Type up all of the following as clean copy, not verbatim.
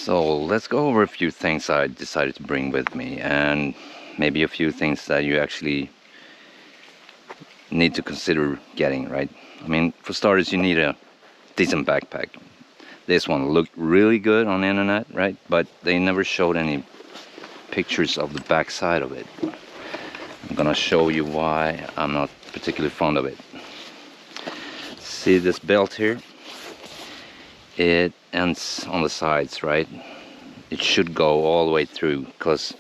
So let's go over a few things I decided to bring with me, and maybe a few things that you actually need to consider getting, right? I mean, for starters, you need a decent backpack. This one looked really good on the internet, right? But they never showed any pictures of the back side of it. I'm gonna show you why I'm not particularly fond of it. See this belt here? It ends on the sides, right? It should go all the way through, because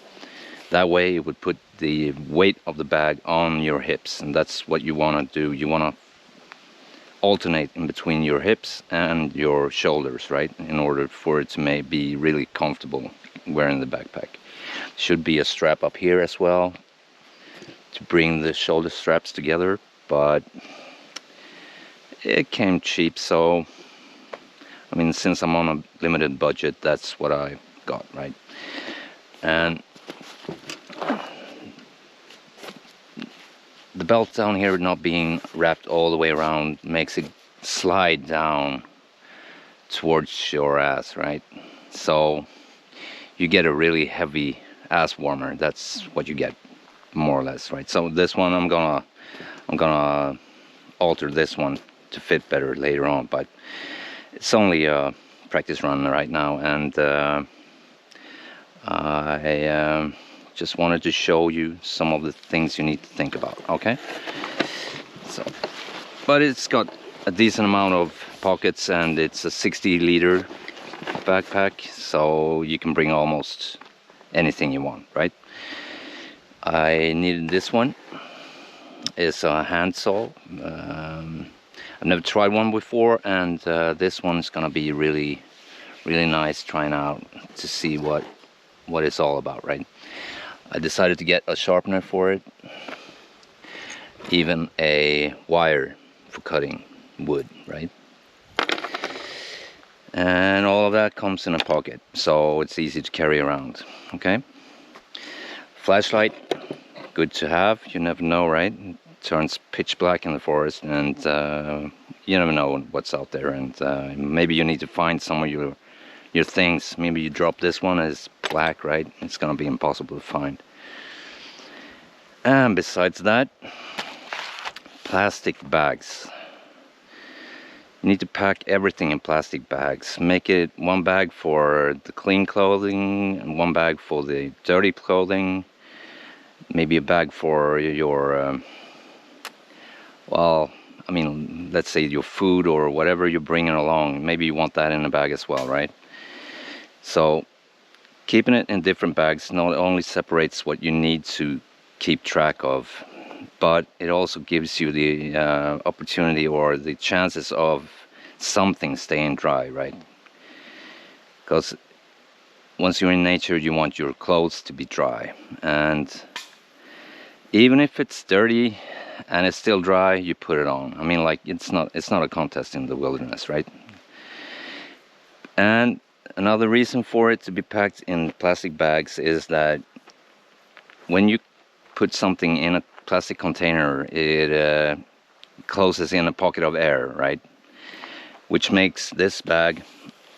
that way it would put the weight of the bag on your hips, and that's what you want to do. You want to alternate in between your hips and your shoulders, right? In order for it to be really comfortable wearing the backpack. Should be a strap up here as well to bring the shoulder straps together, but it came cheap, so I mean, since I'm on a limited budget, that's what I got, right? And the belt down here not being wrapped all the way around makes it slide down towards your ass, right? So you get a really heavy ass warmer. That's what you get, more or less, right? So this one I'm gonna alter this one to fit better later on, but it's only a practice run right now, and I just wanted to show you some of the things you need to think about, okay? So, but it's got a decent amount of pockets, and it's a 60-liter backpack, so you can bring almost anything you want, right? I needed this one. It's a hand saw. I've never tried one before, and this one is gonna be really nice trying out to see what it's all about, right? I decided to get a sharpener for it, even a wire for cutting wood, right? And all of that comes in a pocket, so it's easy to carry around, okay? Flashlight, good to have. You never know, right? It turns pitch black in the forest, and you never know what's out there, and maybe you need to find some of your things. Maybe you drop this one as black, right? It's gonna be impossible to find. And besides that, plastic bags. You need to pack everything in plastic bags. Make it one bag for the clean clothing and one bag for the dirty clothing. Maybe a bag for your well, I mean, let's say your food or whatever you're bringing along. Maybe you want that in a bag as well, right? So keeping it in different bags not only separates what you need to keep track of, but it also gives you the opportunity or the chances of something staying dry, right? Because once you're in nature, you want your clothes to be dry, and even if it's dirty and it's still dry, you put it on. I mean, like, it's not a contest in the wilderness, right? And another reason for it to be packed in plastic bags is that when you put something in a plastic container, it closes in a pocket of air, right? Which makes this bag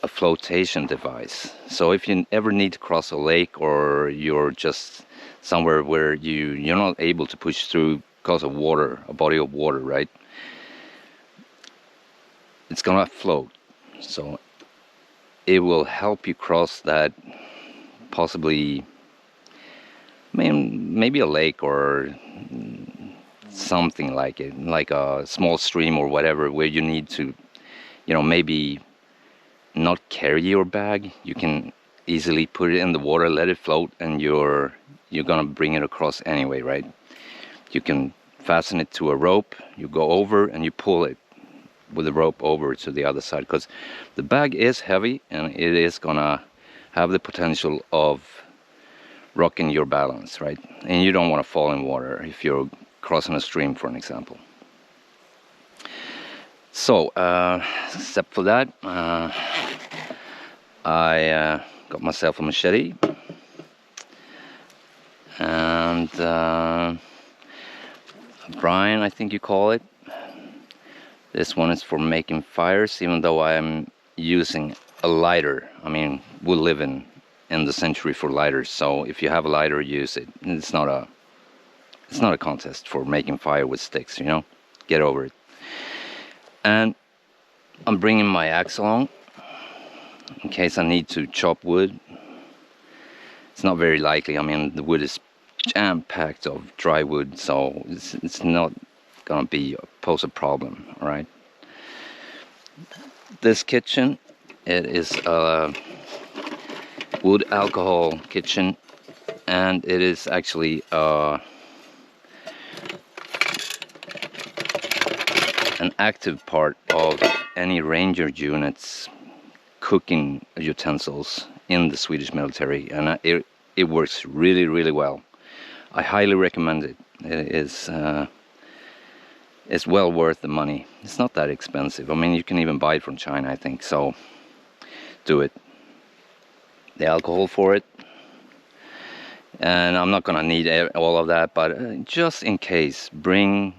a flotation device. So if you ever need to cross a lake, or you're just somewhere where you're not able to push through because of water, a body of water, right? It's gonna float. So it will help you cross that, possibly, I mean, maybe a lake or something like it, like a small stream or whatever, where you need to, maybe not carry your bag. You can easily put it in the water, let it float, and you're gonna bring it across anyway, right? You can fasten it to a rope, you go over and you pull it with the rope over to the other side, because the bag is heavy and it is gonna have the potential of rocking your balance, right? And you don't want to fall in water if you're crossing a stream, for an example. So except for that, I got myself a machete, and brine, I think you call it. This one is for making fires, even though I am using a lighter. I mean, we live in the century for lighters, so if you have a lighter, use it. It's not a contest for making fire with sticks, you know? Get over it. And I'm bringing my axe along in case I need to chop wood. It's not very likely. I mean, the wood is jam-packed of dry wood, so it's not gonna pose a problem, all right? This kitchen, it is a wood alcohol kitchen, and it is actually an active part of any ranger unit's cooking utensils in the Swedish military, and it works really, really well. I highly recommend it. It is it's well worth the money. It's not that expensive. I mean, you can even buy it from China, I think. So do it. The alcohol for it, and I'm not gonna need all of that, but just in case, bring.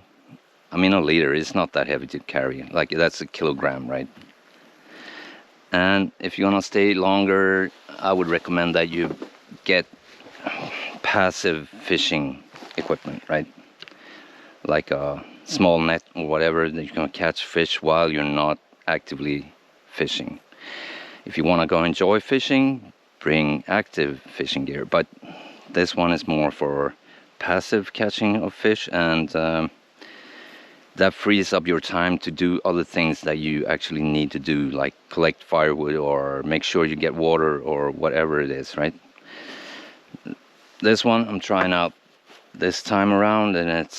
I mean, a liter is not that heavy to carry. Like, that's a kilogram, right? And if you want to stay longer, I would recommend that you get passive fishing equipment, right? Like a small net or whatever that you can catch fish while you're not actively fishing. If you want to go enjoy fishing, bring active fishing gear. But this one is more for passive catching of fish, and that frees up your time to do other things that you actually need to do, like collect firewood or make sure you get water or whatever it is, right? This one I'm trying out this time around, and it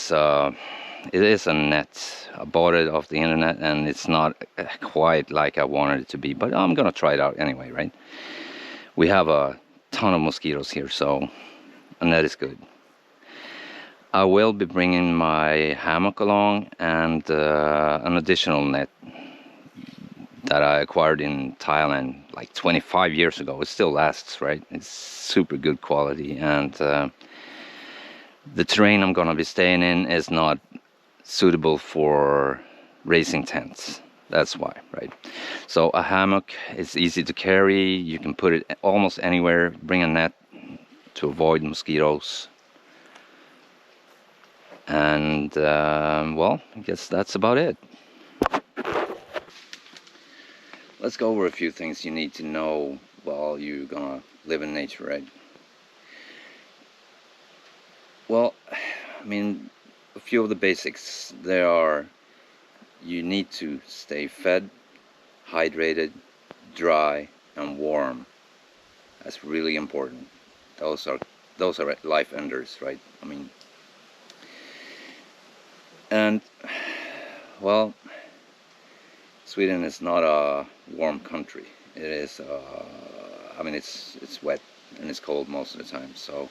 is a net. I bought it off the internet, and it's not quite like I wanted it to be, but I'm gonna try it out anyway, right? We have a ton of mosquitoes here, so a net is good. I will be bringing my hammock along and an additional net that I acquired in Thailand like 25 years ago. It still lasts, right? It's super good quality, and the terrain I'm gonna be staying in is not suitable for raising tents. That's why, right? So a hammock is easy to carry. You can put it almost anywhere. Bring a net to avoid mosquitoes. And well, I guess that's about it. Let's go over a few things you need to know while you're gonna live in nature, right? Well, I mean, a few of the basics. There are, you need to stay fed, hydrated, dry, and warm. That's really important. Those are life enders, right? I mean, and well, Sweden is not a warm country. It is, I mean, it's wet and it's cold most of the time. So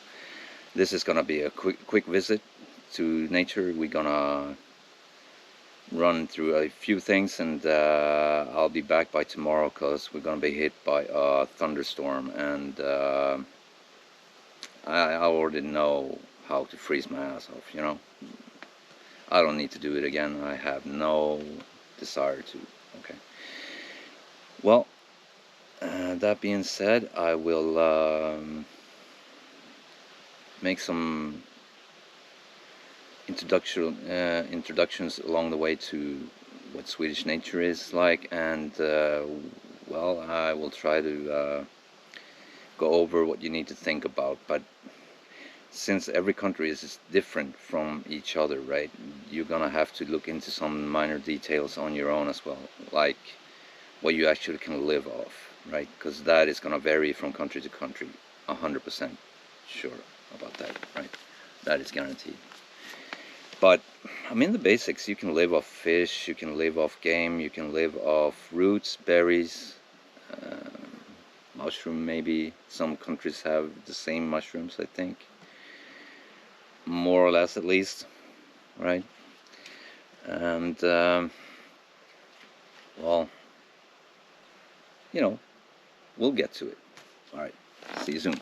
this is gonna be a quick visit to nature. We're gonna run through a few things, and I'll be back by tomorrow because we're gonna be hit by a thunderstorm, and I already know how to freeze my ass off, you know. I don't need to do it again. I have no desire to. Okay. Well, that being said, I will make some introductions along the way to what Swedish nature is like, and well, I will try to go over what you need to think about. But since every country is different from each other, right, you're gonna have to look into some minor details on your own as well, like what you actually can live off, right? Because that is gonna vary from country to country. 100% sure about that, right? That is guaranteed. But I mean, the basics: you can live off fish, you can live off game, you can live off roots, berries, mushroom. Maybe some countries have the same mushrooms, I think, more or less, at least, right? And well, you know, we'll get to it. All right, see you soon.